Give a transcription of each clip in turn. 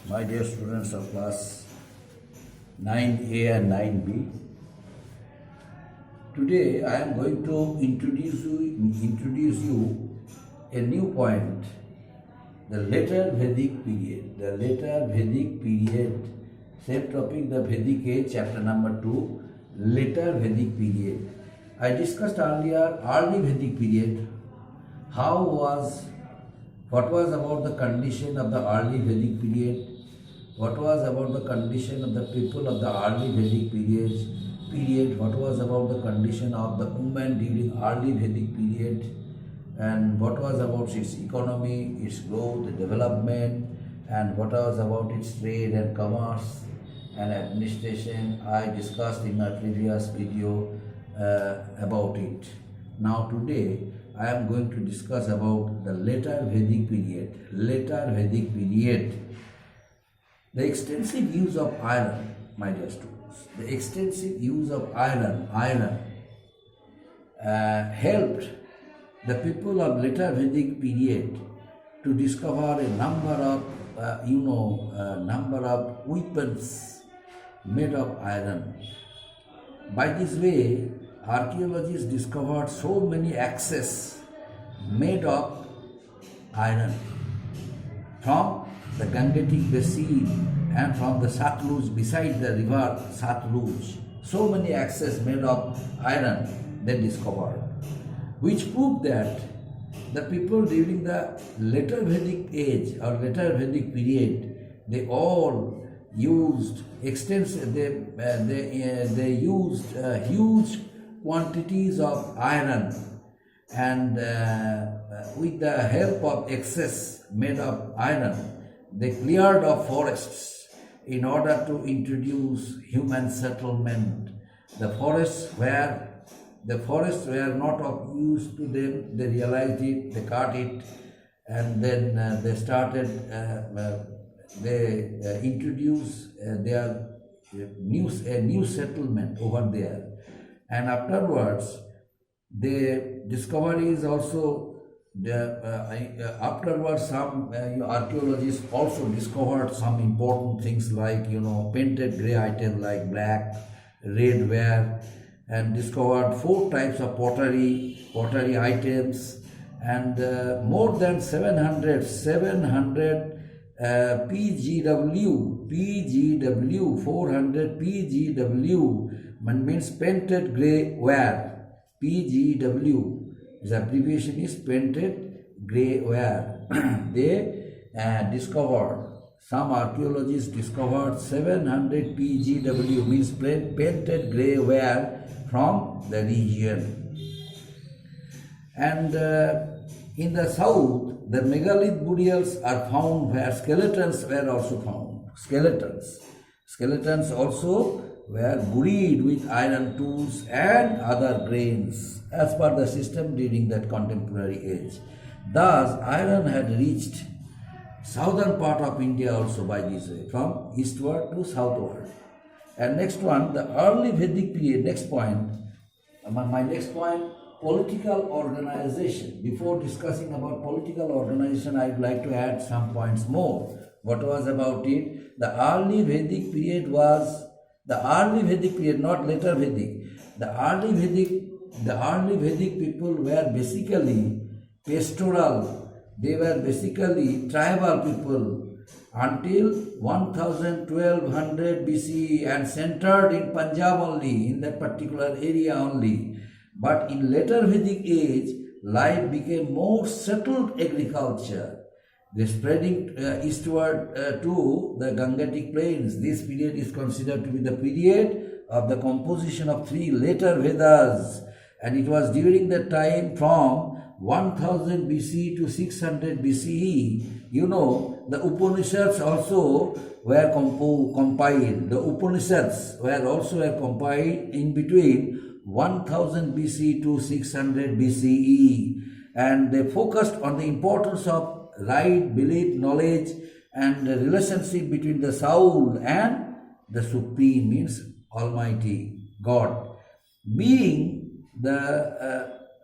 My dear students of class 9A and 9B, today I am going to introduce you a new point, the later Vedic period. The later Vedic period, same topic, the Vedic age, chapter number 2, later Vedic period. I discussed earlier early Vedic period, what was about the condition of the early Vedic period, what was about the condition of the people of the early Vedic period, what was about the condition of the women during early Vedic period, and what was about its economy, its growth, development, and what was about its trade and commerce and administration. I discussed in my previous video about it. Now today I am going to discuss about the later Vedic period. Later Vedic period. The extensive use of iron, my dear students, the extensive use of iron helped the people of later Vedic period to discover a number of weapons made of iron. By this way, archaeologists discovered so many axes made of iron from the Gangetic Basin and from the Satluj, beside the river Satluj. So many axes made of iron they discovered, which proved that the people during the later Vedic age or later Vedic period, they all used extensive, they used huge quantities of iron, and with the help of excess made of iron, they cleared of forests in order to introduce human settlement. The forests were not of use to them. They realized it, they cut it, and then they started, they introduced their new settlement over there. And afterwards, the discoveries also, afterwards some archaeologists also discovered some important things like, painted grey items like black, red ware, and discovered 4 types of pottery items, and more than 700 PGW, 400 PGW means painted grey ware. PGW, the abbreviation is painted grey ware. They discovered, some archaeologists discovered 700 PGW means painted grey ware from the region. And in the south, the megalith burials are found where skeletons were also found. Skeletons also were buried with iron tools and other grains as per the system during that contemporary age. Thus, iron had reached southern part of India also by this way, from eastward to southward. And next one, the early Vedic period, next point, my next point, political organization. Before discussing about political organization, I would like to add some points more. What was about it? The early Vedic period was, not later Vedic. The early Vedic people were basically pastoral. They were basically tribal people until 1200 BCE and centered in Punjab only, in that particular area only. But in later Vedic age, life became more settled agriculture. The spreading eastward to the Gangetic plains. This period is considered to be the period of the composition of 3 later Vedas, and it was during the time from 1000 BC to 600 BCE. The Upanishads also were compiled. The Upanishads were also compiled in between 1000 BC to 600 BCE, and they focused on the importance of right belief, knowledge, and the relationship between the soul and the Supreme, means Almighty God.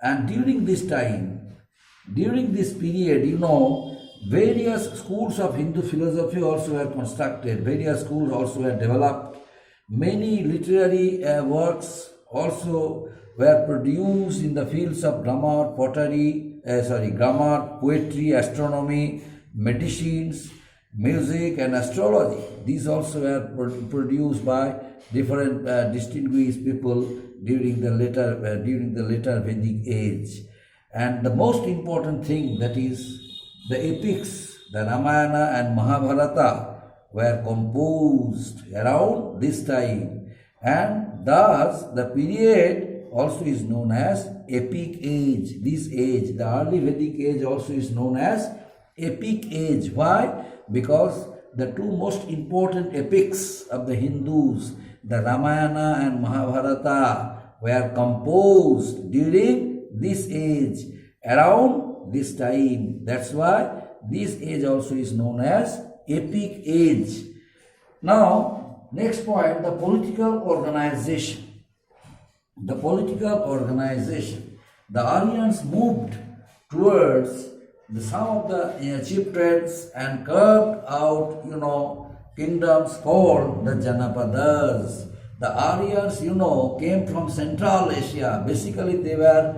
And during this time, during this period, Various schools of Hindu philosophy also were constructed, various schools also were developed. Many literary works also were produced in the fields of grammar, grammar, poetry, astronomy, medicines, music, and astrology. These also were produced by different distinguished people during the later Vedic age. And the most important thing, that is the epics, the Ramayana and Mahabharata, were composed around this time, and thus the period also is known as epic age. This age, the early Vedic age, also is known as epic age. Why? Because the two most important epics of the Hindus, the Ramayana and Mahabharata, were composed during this age, around this time. That's why this age also is known as epic age. Now, next point, the political organization. The political organization. The Aryans moved towards some of the chieftains and carved out, kingdoms called the Janapadas. The Aryans, came from Central Asia. Basically, they were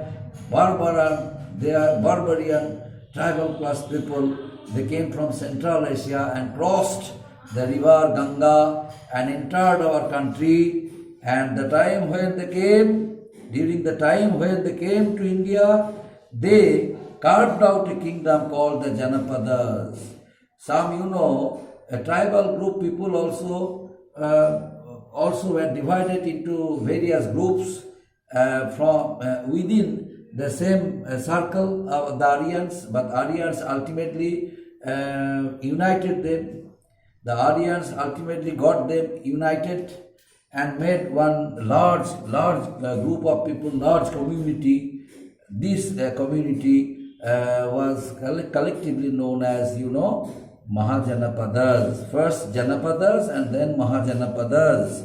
barbarian tribal class people. They came from Central Asia and crossed the river Ganga and entered our country. And the time when they came, during the time when they came to India, they carved out a kingdom called the Janapadas. Some, a tribal group people also were divided into various groups from within the same circle of the Aryans, but Aryans ultimately united them. The Aryans ultimately got them united and made one large group of people, large community. This community was collectively known as, Mahajanapadas. First Janapadas and then Mahajanapadas.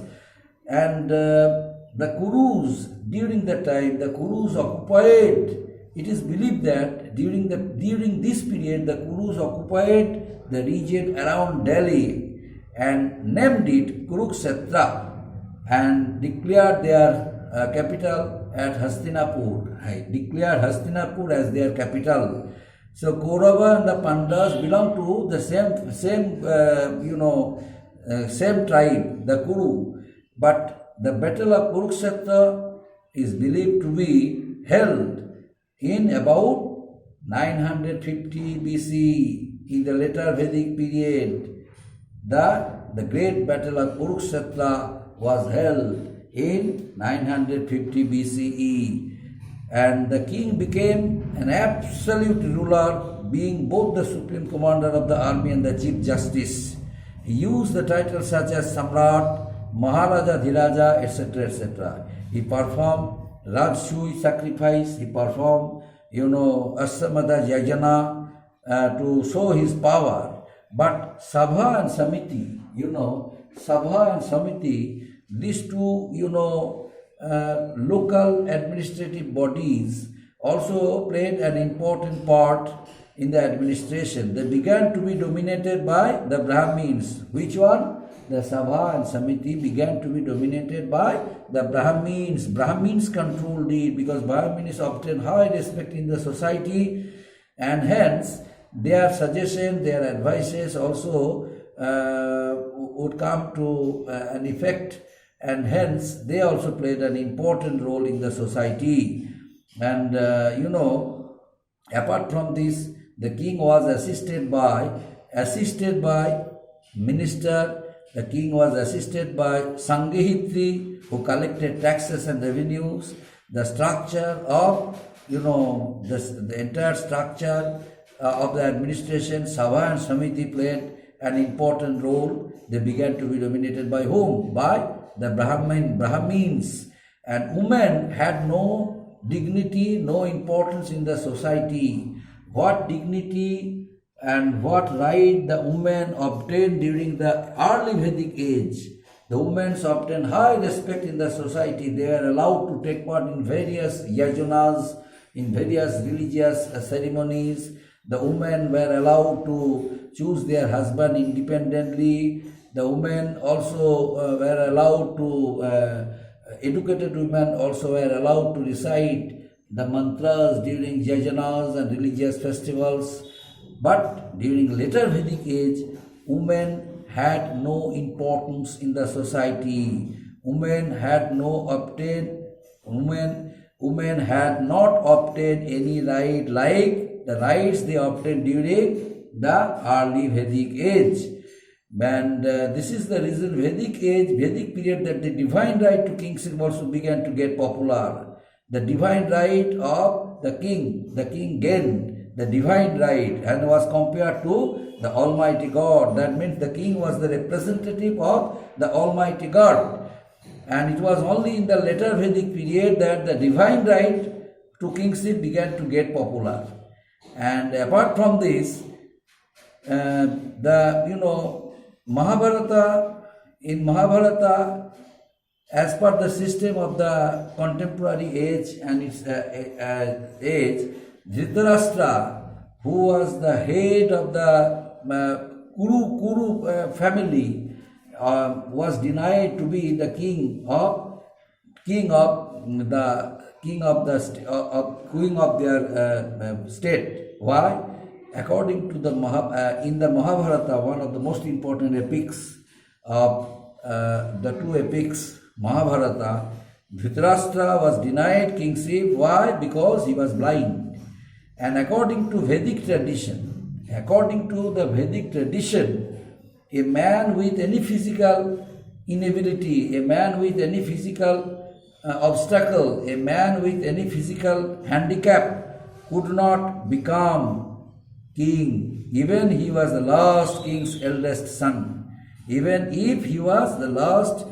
And the Kurus, during that time, the Kurus occupied, it is believed that during this period, the Kurus occupied the region around Delhi and named it Kurukshetra and declared their capital at Hastinapur. Declared Hastinapur as their capital. So Kaurava and the Pandavas belong to the same tribe, the Kuru. But the battle of Kurukshetra is believed to be held in about 950 BC, in the later Vedic period. The great battle of Kurukshetra was held in 950 BCE. And the king became an absolute ruler, being both the supreme commander of the army and the chief justice. He used the titles such as Samrat, Maharaja Dhiraja, etc., etc. He performed Rajsui sacrifice, he performed, Ashtamada Yajana to show his power. But Sabha and Samiti, Sabha and Samiti, these two, local administrative bodies also played an important part in the administration. They began to be dominated by the Brahmins. Which one? The Sabha and Samiti began to be dominated by the Brahmins. Brahmins controlled it because Brahmins obtained high respect in the society, and hence their suggestions, their advices also would come to an effect, and hence they also played an important role in the society. And apart from this, the king was assisted by minister. The king was assisted by Sanghihitri, who collected taxes and revenues. The structure of the entire structure of the administration, Sabha and Samiti played an important role. They began to be dominated by whom? By the Brahmins. And women had no dignity, no importance in the society. What dignity and what right the women obtained during the early Vedic age. The women obtained high respect in the society. They were allowed to take part in various yajanas, in various religious ceremonies. The women were allowed to choose their husband independently. The women also were allowed to, educated women also were allowed to recite the mantras during yajanas and religious festivals. But during later Vedic age, women had no importance in the society. Women had no obtained women had not obtained any right like the rights they obtained during the early Vedic age. And this is the reason Vedic period, that the divine right to kingship also began to get popular. The divine right of the king gained the divine right and was compared to the Almighty God. That means the king was the representative of the Almighty God. And it was only in the later Vedic period that the divine right to kingship began to get popular. And apart from this, Mahabharata, as per the system of the contemporary age and its age, Dhritarashtra, who was the head of the Kuru family, was denied to be the king of their state. Why? According to in the Mahabharata, one of the most important epics of the two epics, Mahabharata, Dhritarashtra was denied kingship. Why? Because he was blind. And according to Vedic tradition, a man with any physical inability, a man with any physical obstacle, a man with any physical handicap could not become king, even he was the last king's eldest son. Even if he was the last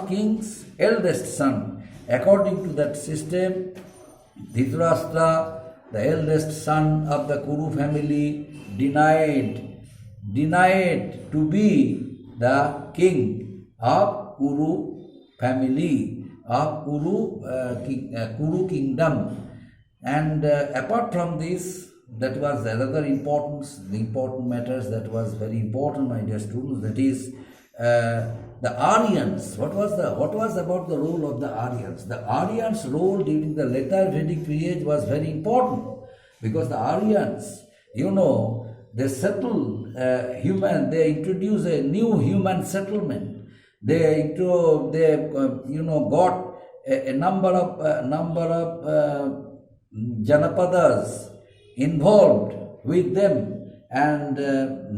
king's eldest son. According to that system, Dhritarashtra, the eldest son of the Kuru family, denied to be the king of Kuru family, of Kuru kingdom. And apart from this, that was another importance, the important matters that was very important, my dear students, that is the Aryans. What was about the role of the Aryans? The Aryans' role during the later Vedic period was very important, because the Aryans, they settled they introduced a new human settlement. They got a number of Janapadas involved with them and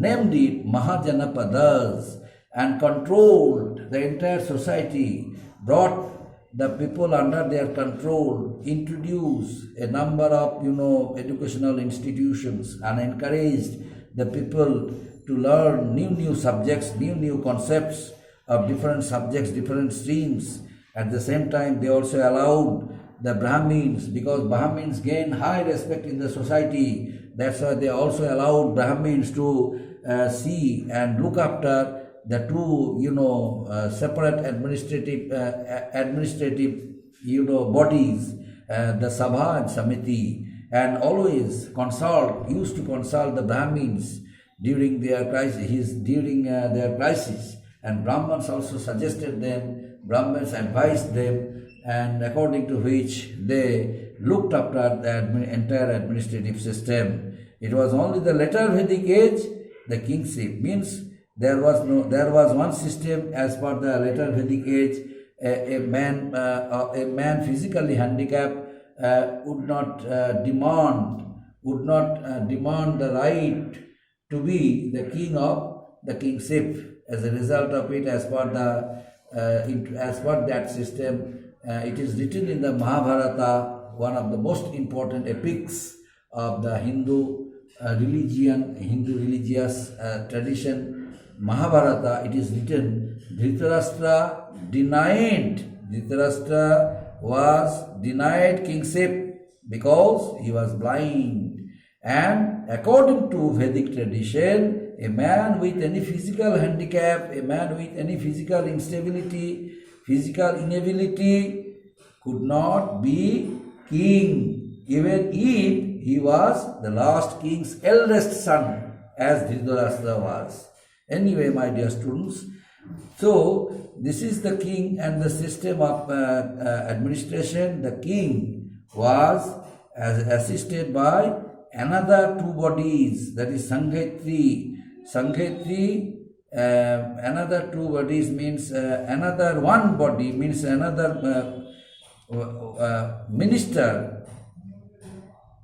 named it Mahajanapadas, and controlled the entire society, brought the people under their control, introduced a number of educational institutions, and encouraged the people to learn new subjects, new concepts of different subjects, different streams. At the same time, they also allowed the Brahmins, because Brahmins gain high respect in the society. That's why they also allowed Brahmins to see and look after the two, separate administrative bodies, the Sabha and Samiti, and always used to consult the Brahmins during their crisis, and Brahmins also suggested them, Brahmins advised them, and according to which they looked after the entire administrative system. It was only the later Vedic age, the kingship, means there was one system as per the later Vedic age. A man physically handicapped would not demand the right to be the king of the kingship. As a result of it, as per that system, it is written in the Mahabharata, one of the most important epics of the Hindu religious tradition. Mahabharata, it is written, Dhritarashtra was denied kingship because he was blind. And according to Vedic tradition, a man with any physical handicap, a man with any physical instability, physical inability could not be king, even if He was the last king's eldest son, as Dhritarashtra was. Anyway, my dear students, so this is the king and the system of administration. The king was assisted by another two bodies, that is Sanghetri. Sanghetri, another two bodies means another one body means another minister,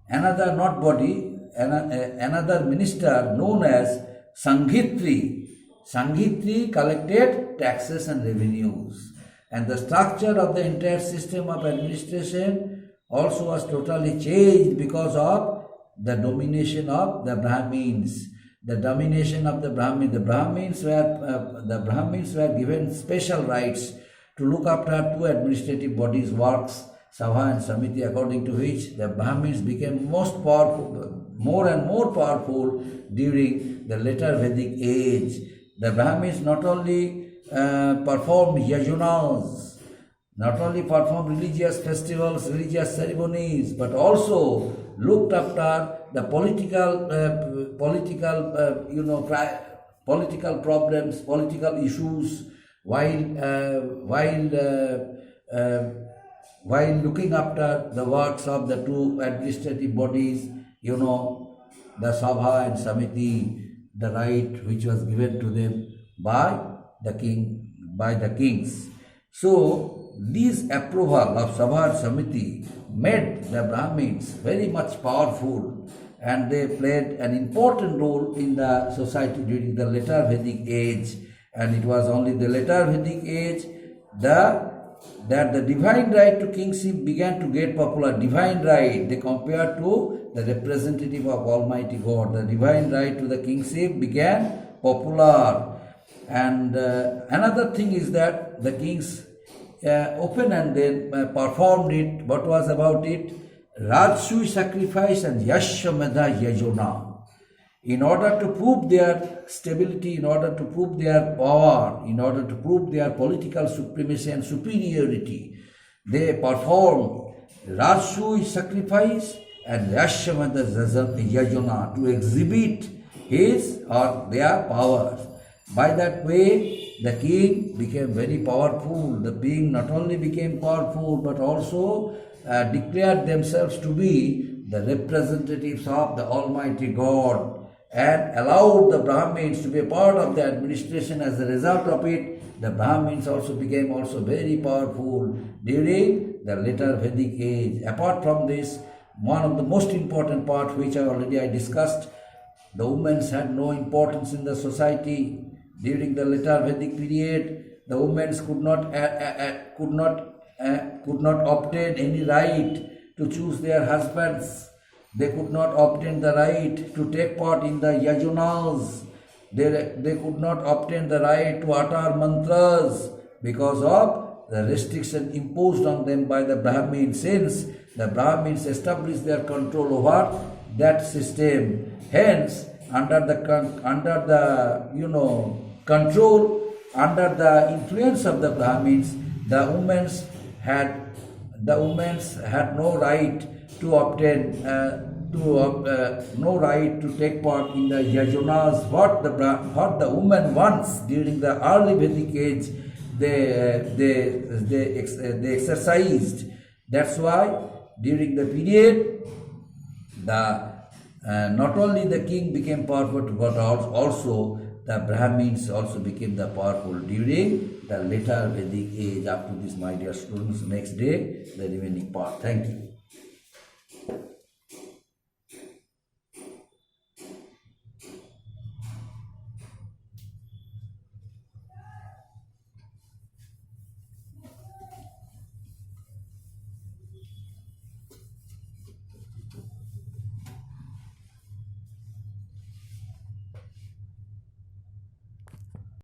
another not body, another minister known as Sanghitri. Sanghitri collected taxes and revenues, and the structure of the entire system of administration also was totally changed because of the domination of the Brahmins. The domination of the Brahmins. The Brahmins were given special rights to look after two administrative bodies' works, Sabha and Samiti, according to which the Brahmins became most powerful, more and more powerful during the later Vedic age. The Brahmins not only performed yajanas, not only performed religious festivals, religious ceremonies, but also looked after the political problems, political issues, while looking after the works of the two administrative bodies, the Sabha and Samiti, the right which was given to them by the kings. So this approval of Sabha and Samiti made the Brahmins very much powerful, and they played an important role in the society during the later Vedic age. And it was only the later Vedic age that the divine right to kingship began to get popular. Divine right, they compared to the representative of Almighty God. The divine right to the kingship began popular. And another thing is that the kings open and then performed it. What was about it? Rajsui sacrifice and Yashwamedha Yajona. In order to prove their stability, in order to prove their power, in order to prove their political supremacy and superiority, they performed Rajsui sacrifice and Yashwamedha Yajona to exhibit his or their powers. By that way, the king became very powerful. The king not only became powerful but also declared themselves to be the representatives of the Almighty God, and allowed the Brahmins to be a part of the administration. As a result of it, the Brahmins also became very powerful during the later Vedic age. Apart from this, one of the most important parts which I discussed, the women had no importance in the society. During the later Vedic period, the women could not obtain any right to choose their husbands. They could not obtain the right to take part in the yajanas. They could not obtain the right to utter mantras because of the restriction imposed on them by the Brahmins, since the Brahmins established their control over that system. Hence, under the influence of the Brahmins, the women had no right to obtain no right to take part in the yajanas. What the women once during the early Vedic age they exercised. That's why during the period not only the king became powerful, but also the Brahmins also became the powerful during the later Vedic age. Up to this, my dear students, next day the remaining part. Thank you.